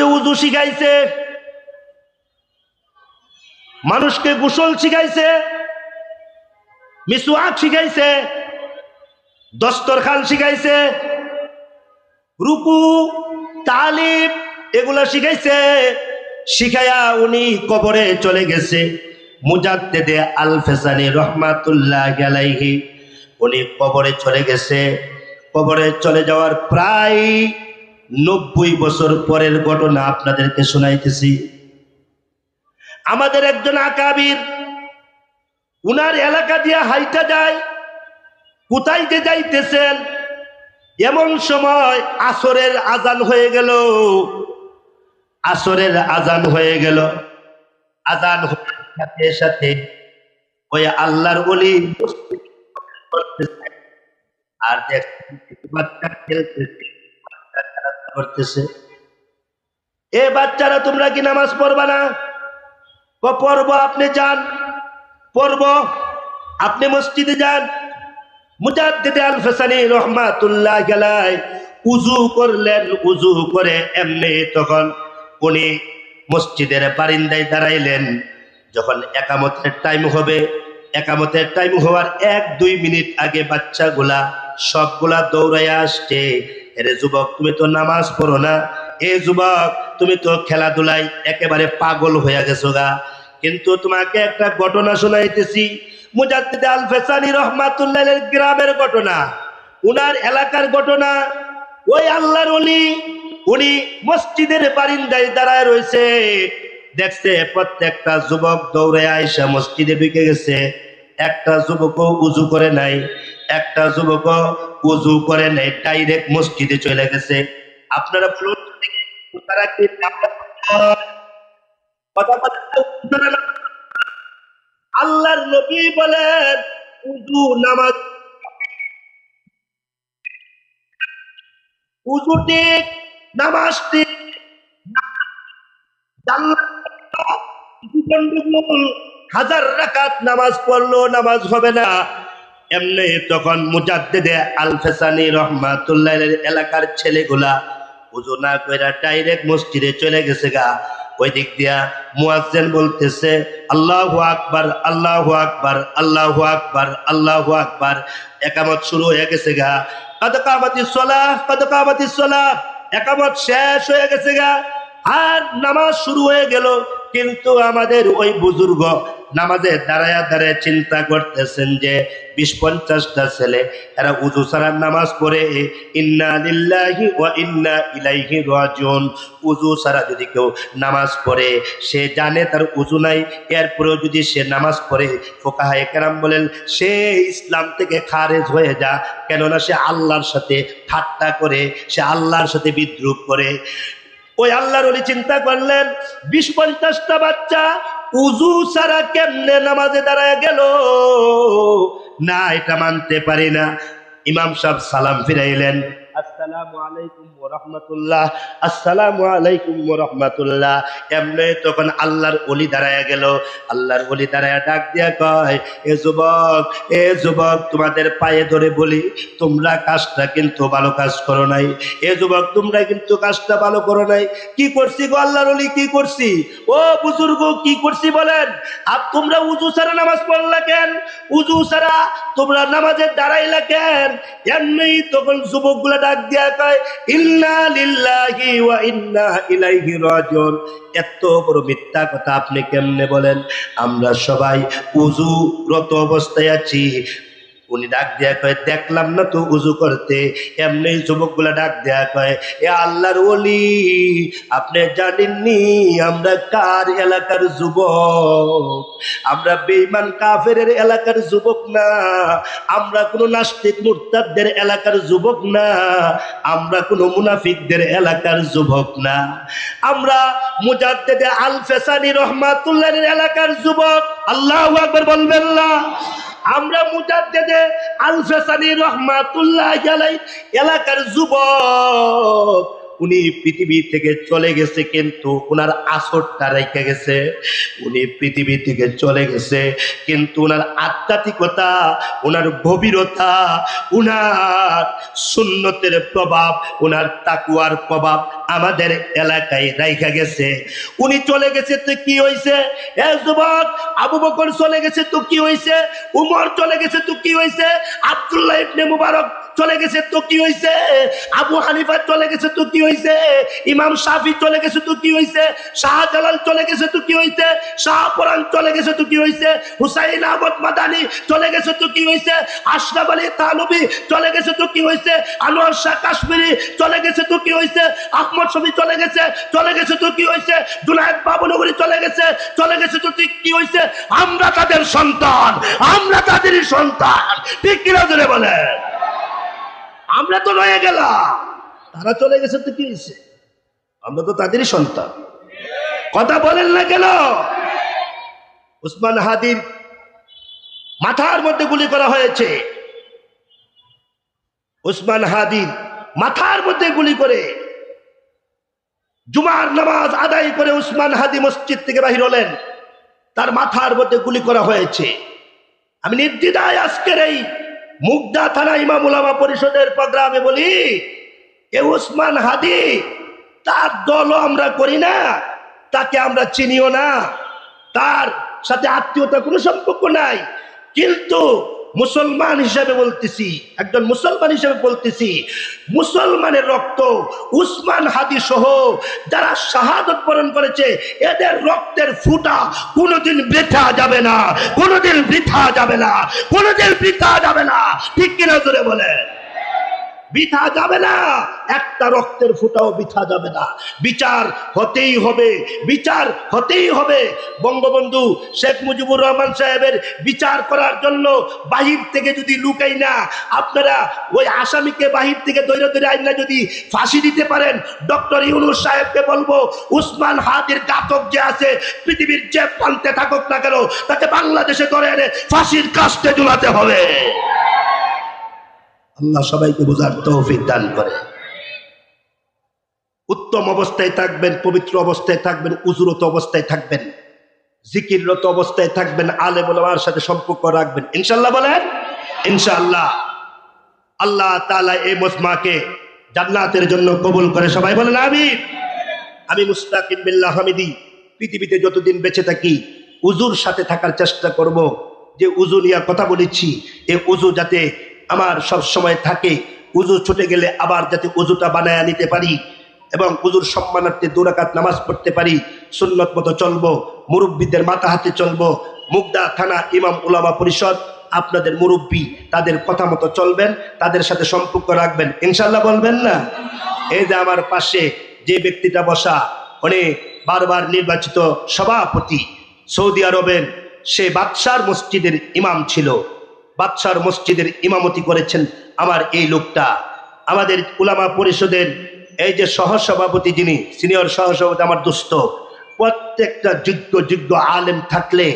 মানুষকে উযু শিখাইছে, মানুষকে গোসল শিখাইছে, মিসওয়াক শিখাইছে, দস্তরখান শিখাইছে, রুকু তালিম এগুলা শিখাইছে। শিখায়া উনি কবরে চলে গেছে। মুজাদ্দেদে আল ফেসানি রহমাতুল্লাহ আলাইহি উনি কবরে চলে গেছে। কবরে চলে যাওয়ার প্রায় 90 বছর পরের ঘটনা আপনাদেরকে শোনাইতেছি। আমাদের একজন আকাবির উনার এলাকা দিয়ে হাইটা যায়, কোথায় যে যাইতেছেন এমন সময় আসরের আজান হয়ে গেল। আসরের আজান হয়ে গেল। আজান সাথে সাথে ওই আল্লাহর ওলি আর বাচ্চা খেলতেছে, করতেছে, এ বাচ্চারা তোমরা কি নামাজ পড়বা না? পড়ব। আপনি যান, পড়ব, আপনি মসজিদে যান। মুজাদ্দিদ আল ফেসানি রহমাতুল্লাহ আলাইহি উযু করলেন। উযু করে এমনি তখন উনি মসজিদের বারিন্দায় দাঁড়াইলেন। যখন একামতের টাইম হবে, একামতের টাইম হওয়ার 1-2 মিনিট আগে বাচ্চাগুলা সবগুলা দৌড়াইয়া আসছে। এরে যুবক, তুমি তো নামাজ পড়ো না, এ যুবক তুমি তো খেলাধুলায় একেবারে পাগল হয়ে গেছো গা। কিন্তু তোমাকে একটা ঘটনা শোনাইতেছি, মুজাদ্দিদ আল ফেসানি রহমাতুল্লাহ গ্রামের ঘটনা, উনার এলাকার ঘটনা। ওই আল্লাহর ওলি উনি মসজিদের বারিন্দায় দাঁড়ায় রয়েছে। দেখছে প্রত্যেকটা যুবক দৌড়ে আইসা মসজিদে ঢুকে গেছে। একটা যুবকও উযু করে নাই, একটা যুবকও উযু করে নাই, ডাইরেক্ট মসজিদে চলে গেছে। আপনারা বলুন তারা কি কথা কথা আল্লাহর নবী বলেন উযু নামাজ, উযু ঠিক, নামাজ ঠিক। হাজার রাকাত নামাজ পড়লো নামাজ হবে না। এমনি তখন মুজাদ্দিদে আল ফেসানি রহমাতুল্লাহ এলাকার ছেলেগুলা উযু না কইরা ডাইরেক্ট মসজিদে চলে গেছে গা। ওই দিক দিয়া মুয়াজ্জিন বলতেছে আল্লাহু আকবার, আল্লাহু আকবার, আল্লাহু আকবার, আল্লাহু আকবার। একামত শুরু হয়ে গেছে গা। কদ কামাতিস সালাহ, কদ কামাতিস সালাহ। একামত শেষ হয়ে গেছে গা, আর নামাজ শুরু হয়ে গেল। কিন্তু আমাদের ওই বুজুর্গ নামাজে দাঁড়ায়া দাঁড়ায় চিন্তা করতেছেন যে 20-50টা ছেলে এরা উযু ছাড়া নামাজ পড়ে, ইন্না লিল্লাহি ওয়া ইন্না ইলাইহি রাজিউন। উযু ছাড়া যদি কেউ নামাজ পড়ে, সে জানে তার উযু নাই, এরপরেও যদি সে নামাজ পড়ে, ফুকাহায়ে কেরাম বলেন সে ইসলাম থেকে খারেজ হয়ে যা। কেননা সে আল্লাহর সাথে ঠাট্টা করে, সে আল্লাহর সাথে বিদ্রুপ করে। ওই আল্লাহর ওলি চিন্তা করলেন 20-50টা বাচ্চা উযু ছাড়া কেমনে নামাজে দাঁড়ায় গেল, না এটা মানতে পারি না। ইমাম সাহেব সালাম ফিরাইলেন, আসসালামু আলাইকুম ওয়া রাহমাতুল্লাহ, আসসালামু আলাইকুম ওয়া রাহমাতুল্লাহ। এমনি তখন আল্লাহর ওলি দাঁড়ায় গেল। আল্লাহর ওলি দাঁড়ায় ডাক দিয়া কয়, এ যুবক, এ যুবক, তোমাদের পায়ে ধরে বলি তোমরা কাজটা কিন্তু ভালো কাজ করো নাই। এ যুবক, তোমরা কিন্তু কাজটা ভালো করো নাই। কি করছি গো আল্লাহর ওলি, কি করছি? ও বুজুর্গ, কি করছি বলেন? আর তোমরা উযু ছাড়া নামাজ পড়লা কেন? উযু ছাড়া তোমরা নামাজে দাঁড়াইলা কেন? এমনি তখন যুবকগুলা ডাক দিয়া কয়, ইন্না লিল্লাহি ওয়া ইন্না ইলাইহি রাজিউন। এত বড় মিথ্যা কথা আপনি কেমনে বলেন? আমরা সবাই উযুরত অবস্থায় আছি। উনি ডাক দেয়া কয়, দেখলাম না তো উযু করতে। এমনি যুবকগুলা ডাক দেয়া কয়, এ আল্লাহর ওলি, আপনি জানেননি আমরা কার এলাকার যুবক? আমরা বেঈমান কাফেরের এলাকার যুবক না, আমরা কোনো নাস্তিক মুরতাদদের এলাকার যুবক না, আমরা কোনো মুনাফিকদের এলাকার যুবক না, আমরা মুজাদ্দিদে আল ফেসানি রহমাতুল্লাহর এলাকার যুবক। আল্লাহু আকবার বলবেন না? আমরা মুজাদ্দিদে আল ফেসানি রহমাতুল্লাহ আলাইহি এলাকার যুবক। উনি পৃথিবী থেকে চলে গেছে, কিন্তু উনার আসরটা রেখে গেছে। উনি পৃথিবী থেকে চলে গেছে, কিন্তু উনার আধ্যাত্মিকতা, উনার গভীরতা, উনার সুন্নতের প্রভাব, উনার তাকুয়ার প্রভাব আমাদের এলাকায় রাইখা গেছে। উনি চলে গেছে তো কি হয়েছে? এ যুবক, আবু বকর চলে গেছে তো কি হয়েছে? উমর চলে গেছে তো কি হয়েছে? আব্দুল্লাহ ইবনে মুবারক চলে গেছে তো কি হয়েছে? আবু হানিফা চলে গেছে তো কি হয়েছে? ইমাম শাফি চলে গেছে তো কি হয়েছে? শাহজালাল চলে গেছে তো কি হয়েছে? শাহপুরান চলে গেছে তো কি হয়েছে? হুসাইন আহমদ মাদানি চলে গেছে তো কি হয়েছে? আশরাফ আলী থানভী চলে গেছে তো কি হয়েছে? আনোয়ার শাহ কাশ্মীরি চলে গেছে তো কি হয়েছে? আহমদ শফি চলে গেছে তো কি হয়েছে? জুনায়েদ বাবুনগরী চলে গেছে তো কি হয়েছে? আমরা তাদের সন্তান, আমরা তাদেরই সন্তান। ঠিক কিনা জোরে বলে? আমরা তো রয়ে গেলাম, তারা চলে গেছে তো কি হয়েছে? আমরা তো তাদেরই সন্তান। কথা বলেন না কেন? উসমান হাদির মাথার মধ্যে গুলি করা হয়েছে। উসমান হাদির মাথার মধ্যে গুলি করে জুমার নামাজ আদায় করে উসমান হাদি মসজিদ থেকে বাহির হলেন, তার মাথার মধ্যে গুলি করা হয়েছে। আমি নির্দ্বিধায় আজকের এই মুগদা থানা ইমাম উলামা পরিষদের প্রোগ্রামে বলি, এ উসমান হাদি, তার দলও আমরা করি না, তাকে আমরা চিনিও না, তার সাথে আত্মীয়তা কোনো সম্পর্ক নাই। কিন্তু মুসলমান হিসেবে বলতেছি, একজন মুসলমান হিসেবে বলতেছি, মুসলমানের রক্ত উসমান হাদি সহ যারা শাহাদত বরণ করেছে, এদের রক্তের ফুটা কোনোদিন বৃথা যাবে না, কোনোদিন বৃথা যাবে না, কোনোদিন বৃথা যাবে না। ঠিক কিনা জোরে বলে? বৃথা যাবে না, একটা রক্তের ফুটাও বৃথা যাবে না। বিচার হতেই হবে, বিচার হতেই হবে। বঙ্গবন্ধু শেখ মুজিবুর রহমান সাহেবের বিচার করার জন্য বাহির থেকে যদি লুকাই না, আপনারা ওই আসামিকে বাহির থেকে দৈরে দৈরে আইন না যদি ফাঁসি দিতে পারেন, ডক্টর ইউনূস সাহেবকে বলবো, উসমান হাদির ঘাতক যে আছে পৃথিবীর যে প্রান্তে থাকুক না কেন, তাকে বাংলাদেশে ধরে এনে ফাঁসির কাস্টে ঝুলাতে হবে। আল্লাহ সবাইকে বোঝার তৌফিক দান করে। উত্তম অবস্থায় থাকবেন, পবিত্র অবস্থায় থাকবেন, উজুরত অবস্থায় থাকবেন, জিকিররত অবস্থায় থাকবেন, আলেম ওলামার সাথে সম্পর্ক রাখবেন, ইনশাআল্লাহ বলেন ইনশাআল্লাহ। আল্লাহ তাআলা এই মজমাকে জান্নাতের জন্য কবুল করে, সবাই বলেন আমিন। আমি মুস্তাকিম বিল্লাহ হামিদি পৃথিবীতে যতদিন বেঁচে থাকি উজুর সাথে থাকার চেষ্টা করব। যে উজু নিয়ে কথা বলেছি, এই উজু যাতে আমার সব সময় থাকে, উজু ছুটে গেলে আবার যাতে উজুটা বানায় নিতে পারি এবং উজুর সম্মানার্থে 2 রাকাত নামাজ পড়তে পারি, সুন্নত মতো চলবো, মুরব্বীদের মাথা হাতে চলবো। মুগদা থানা ইমাম উলামা পরিষদ আপনাদের মুরব্বী, তাদের কথা মতো চলবেন, তাদের সাথে সম্পর্ক রাখবেন, ইনশাআল্লাহ বলবেন না? এই যে আমার পাশে যে ব্যক্তিটা বসা, অনেক বারবার নির্বাচিত সভাপতি, সৌদি আরবের সে বাদশার মসজিদের ইমাম ছিল, বাদশার মসজিদের ইমামতি করেছেন আমার এই লোকটা। আমাদের উলামা পরিষদের এই যে সহসভাপতি, যিনি সিনিয়র সহসভাপতি, আমার দোস্ত। প্রত্যেকটা যোগ্য আলেম থাকলে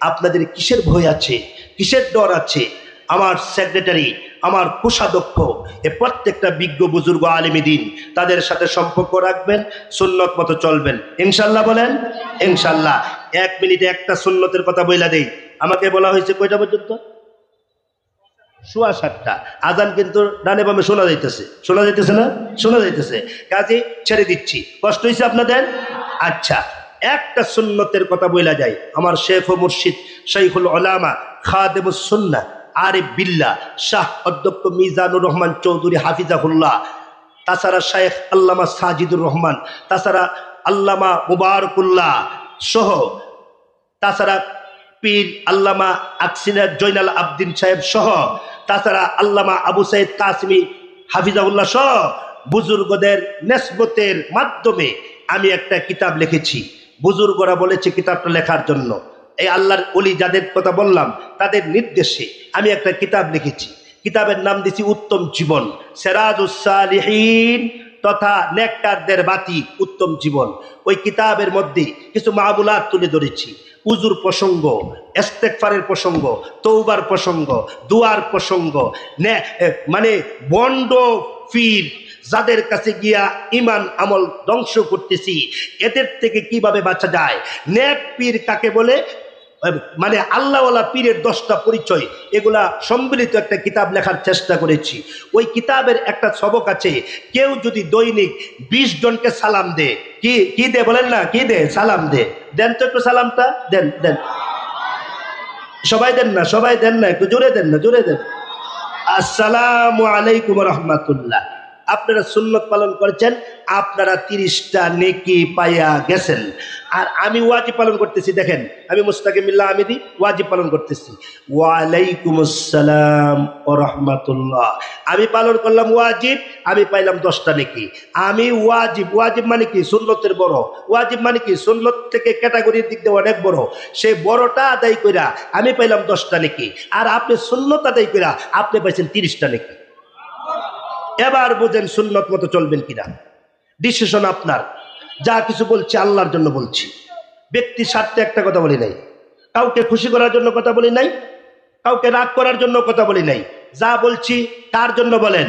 আপনাদের কিসের ভয় আছে, কিসের ডর আছে? আমার সেক্রেটারি, আমার কোষাধ্যক্ষ, এ প্রত্যেকটা বিজ্ঞ বুজুর্গ আলেমী দিন, তাদের সাথে সম্পর্ক রাখবেন, সুন্নত মতো চলবেন, ইনশাআল্লাহ বলেন ইনশাআল্লাহ। 1 মিনিটে একটা সুন্নতের কথা বইলা দেই। আমাকে বলা হয়েছে কয়টা পর্যন্ত? 7:15। আজান কিন্তু ডানে বামে শোনা যাইতেছে না? শোনা যাইতেছে, কাজে ছেড়ে দিচ্ছি। কষ্ট হয়েছে আপনাদের? আচ্ছা, একটা সুন্নতের কথা বইলা যায়। আমার শেখ ও মুর্শিদ শাইখুল উলামা খাদেমুস সুন্নাহ আরিফ বিল্লাহ শাহ অধ্যক্ষ মিজানুর রহমান চৌধুরী হাফিজাহুল্লাহ, তাছাড়া শাইখ আল্লামা সাজিদুর রহমান, তাছাড়া আল্লামা মুবারকুল্লাহ সহ, তাছাড়া পীর আল্লামা আকসিনা জয়নাল আবদিন সাহেব সহ, তাছাড়া আল্লামা আবু সাইদ কাসিমি হাফিজাহুল্লাহ সহ বুজুর্গদের নেসবতের মাধ্যমে আমি একটা কিতাব লিখেছি। বুজুর্গরা বলেছে কিতাবটা লেখার জন্য, এই আল্লাহর ওলি যাদের কথা বললাম তাদের নির্দেশে আমি একটা কিতাব লিখেছি। কিতাবের নাম দিয়েছি উত্তম জীবন, সিরাজুস সালিহিন তথা নেককারদের বাতি উত্তম জীবন। ওই কিতাবের মধ্যে কিছু মামুলাত তুলে ধরেছি, উজুর প্রসঙ্গ, ইস্তেগফারের প্রসঙ্গ, তওবার প্রসঙ্গ, দুয়ার প্রসঙ্গ, মানে বন্ড পীর যাদের কাছে গিয়া ইমান আমল ধ্বংস করতেছি, এদের থেকে কিভাবে বাঁচা যায়। নেক পীর কাকে বলে, মানে আল্লাহওয়ালা পীরের 10টা পরিচয়, এগুলা সম্মিলিত একটা কিতাব লেখার চেষ্টা করেছি। ওই কিতাবের একটা সবক আছে, কেউ যদি দৈনিক 20 জনকে সালাম দে, কি দে বলেন না, কি দে, সালাম দে, দেন তো একটু সালামটা, দেন দেন, সবাই দেন না, সবাই দেন না, একটু জোরে দেন না, জোরে দেন। আসসালামু আলাইকুম রহমাতুল্লাহ। আপনারা সুন্নত পালন করেছেন, আপনারা 30টা নেকি পাইয়া গেছেন। আর আমি ওয়াজিব পালন করতেছি, দেখেন আমি মুস্তাকিমিল্লাহ আমিদি ওয়াজিব পালন করতেছি। ওয়ালাইকুম আসসালাম ও রহমাতুল্লাহ। আমি পালন করলাম ওয়াজিব, আমি পাইলাম 10টা নেকি। আমি ওয়াজিব, ওয়াজিব মানে কি সুন্নতের বড়, ওয়াজিব মানে কি সুন্নত থেকে ক্যাটাগরির দিক দিয়ে অনেক বড়, সেই বড়টা আদায় কইরা আমি পাইলাম 10টা নেকি। আর আপনি সুন্নত আদায় কইরা আপনি পাইছেন 30টা নেকি। এবার বুঝেন সুন্নত মতো চলবেন কিনা, ডিসিশন আপনার। যা কিছু বলছি আল্লাহর জন্য বলছি, ব্যক্তি স্বার্থে একটা কথা বলি নাই, কাউকে খুশি করার জন্য কথা বলি নাই, কাউকে রাগ করার জন্য কথা বলি নাই। যা বলছি কার জন্য বলেন,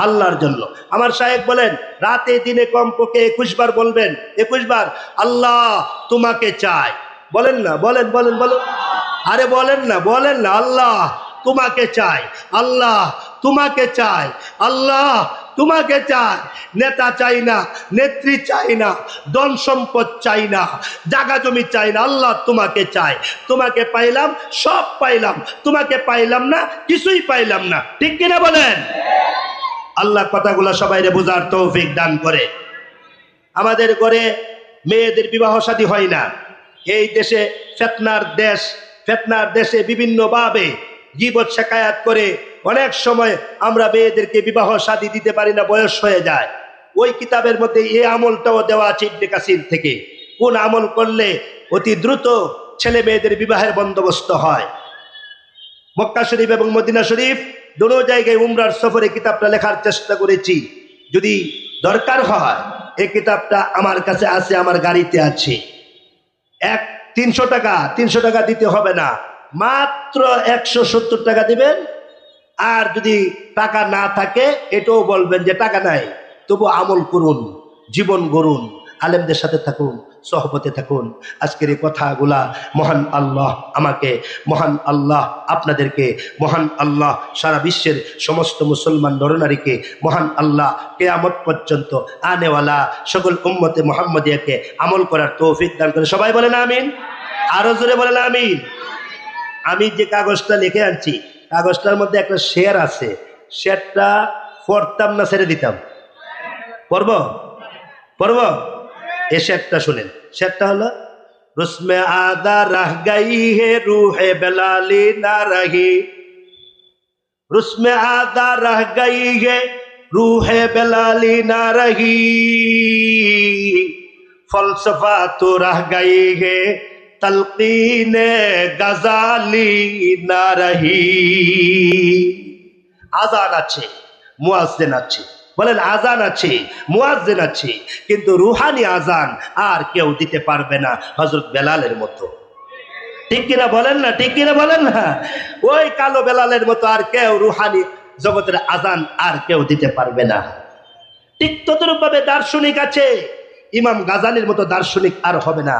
আল্লাহর জন্য। আমার সাহেব বলেন রাতে দিনে কমপক্ষে 21 বার বলবেন, 21 বার আল্লাহ তোমাকে চাই। বলেন না, বলেন বলেন বলেন, আরে বলেন না, বলেন না, আল্লাহ তোমাকে চাই, আল্লাহ তোমাকে চাই, আল্লাহ তোমাকে চাই। নেতা চাই না, নেত্রী চাই না, ধন সম্পদ চাই না, জায়গা জমি চাই না, আল্লাহ তোমাকে চাই। তোমাকে পাইলাম, সব পাইলাম, তোমাকে পাইলাম না, কিছুই পাইলাম না। ঠিক কিনা বলেন? আল্লাহ কথাগুলো সবাইরে বোঝার তৌফিক দান করে। আমাদের ঘরে মেয়েদের বিবাহ শাদী হয় না। এই দেশে ফিতনার দেশ, ফিতনার দেশে বিভিন্নভাবে গীবত শিকায়াত করে অনেক সময় আমরা মেয়েদেরকে বিবাহ শাদী দিতে পারি না, বয়স হয়ে যায়। ওই কিতাবের মধ্যে এই আমলটাও দেওয়া আছে ইবনে কাসির থেকে, কোন আমল করলে অতি দ্রুত ছেলে মেয়েদের বিবাহের বন্দোবস্ত হয়। মক্কা শরীফ এবং মদিনা শরীফ দুটো জায়গায় উমরার সফরে কিতাবটা লেখার চেষ্টা করেছি। যদি দরকার হয় এই কিতাবটা আমার কাছে আছে, আমার গাড়িতে আছে। 300 টাকা দিতে হবে না, মাত্র 170 টাকা দিবেন। আর যদি টাকা না থাকে এটাও বলবেন যে টাকা নাই, তবু আমল করুন, জীবন গড়ুন, আলেমদের সাথে থাকুন, সহবতে থাকুন। আজকের এই কথাগুলা মহান আল্লাহ আমাকে, মহান আল্লাহ আপনাদেরকে, মহান আল্লাহ সারা বিশ্বের সমস্ত মুসলমান নরনারীকে, মহান আল্লাহ কিয়ামত পর্যন্ত আনেওয়ালা সকল উম্মতে মুহাম্মদিয়াকে আমল করার তৌফিক দান করে। সবাই বলেন আমিন, আরো জোরে বলেন আমিন। আমি যে কাগজটা লিখে আনছি, কাগজটার মধ্যে একটা শের আছে, শেরটা পড়তাম না ছেড়ে দিতাম? পড়ব পড়ব? এ শেরটা শুনেন। শেরটা হলো রুসমে আদা রাহ গাই হে রুহে বেলালি না রহি, রুসমে আদা রাহ গাই হে রুহে বেলালি না রহি, ফলসফা তো রাহ গাই হে তলকিনে গজালি না রহি। আজান আছে, মুয়াজ্জিন আছে, বলেন আজান আছে, মুয়াজ্জিন আছে, কিন্তু রুহানি আজান আর কেউ দিতে পারবে না হযরত বেলালের মতো। ঠিক কিনা বলেন না, ঠিক কিনা বলেন না? ওই কালো বেলালের মতো আর কেউ রুহানি জগতের আজান আর কেউ দিতে পারবে না। ঠিক ততরূপভাবে দার্শনিক আছে, ইমাম গাজালির মতো দার্শনিক আর হবে না,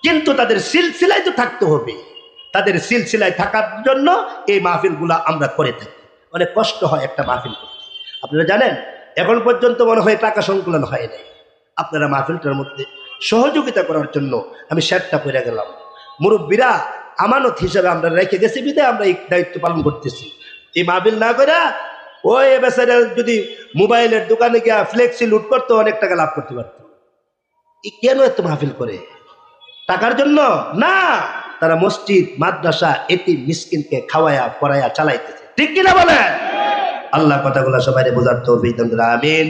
কিন্তু তাদের সিলসিলায় তো থাকতে হবে। তাদের সিলসিলায় থাকার জন্য এই মাহফিলগুলা আমরা করে থাকি। অনেক কষ্ট হয় একটা মাহফিল করতে। আপনারা জানেন এখন পর্যন্ত মনে হয় টাকা সংকলন হয় নাই। আপনারা মাহফিলটার মধ্যে সহযোগিতা করার জন্য আমি শেরটা পড়ে গেলাম। মুরব্বীরা আমানত হিসাবে আমরা রেখে গেছি, বিধায় আমরা এই দায়িত্ব পালন করতেছি। এই মাহফিল না করে ওই বেচারা যদি মোবাইলের দোকানে গিয়া ফ্লেক্সি লুট করতো, অনেক টাকা লাভ করতে পারতো। কেন এত মাহফিল করে? টাকার জন্য না, তারা মসজিদ মাদ্রাসা এতিম মিসকিনকে খাওয়ায়া পড়ায়া চালাইতেছে। ঠিক কিনা বলেন? আল্লাহ কথাগুলো সবাই বোঝার তৌফিক দান করুন, আমিন।